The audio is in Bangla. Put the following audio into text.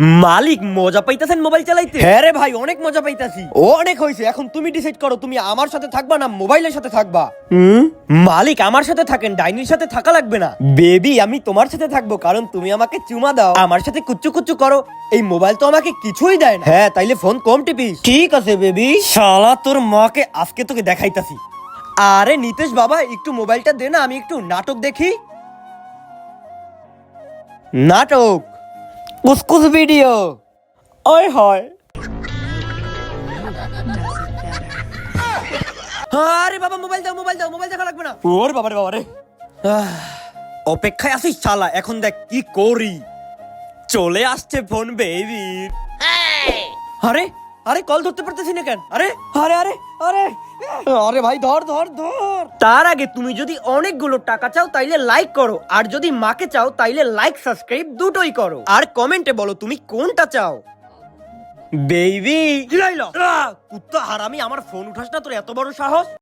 মালিক মজা পাইতাছেন মোবাইল চালাইতে? হ্যাঁ রে ভাই, অনেক মজা পাইতাছি। অনেক হয়েছে, এখন তুমি ডিসাইড করো তুমি আমার সাথে থাকবা না মোবাইলের সাথে থাকবা। মালিক আমার সাথে থাকেন, ডাইনির সাথে থাকা লাগবে না। বেবি আমি তোমার সাথে থাকবো, কারণ তুমি আমাকে চুমা দাও, আমার সাথে কুচ্চু কুচ্চু করো। এই মোবাইল তো আমাকে কিছুই দেয় না। হ্যাঁ তাইলে ফোন কম টিপিস। ঠিক আছে বেবি। শালা তোর মাকে আজকে তোকে দেখাইতাছি। আরে নিতেশ বাবা, একটু মোবাইলটা দে না, আমি একটু নাটক দেখি। নাটক? কুসকুস ভিডিও। ওই হয়। আরে বাবা মোবাইল দাও, মোবাইল দাও, মোবাইল দেখা লাগবে না। ওর বাবা রে বাবা রে। অপেক্ষায় আছিস শালা, এখন দেখ কি করি। চলে আসছে ফোন বেবি। আরে আরে কল ধরতে পারতেছি না কেন? আরে আরে আরে আরে আরে ভাই ধর ধর ধর। তার আগে তুমি যদি অনেকগুলো টাকা চাও তাইলে লাইক করো, আর যদি মাকে চাও তাইলে লাইক সাবস্ক্রাইব দুটোই করো, আর কমেন্টে বলো তুমি কোনটা চাও। বেবি কুত্তা হারামি, আমার ফোন উঠাস না, তোর এত বড় সাহস।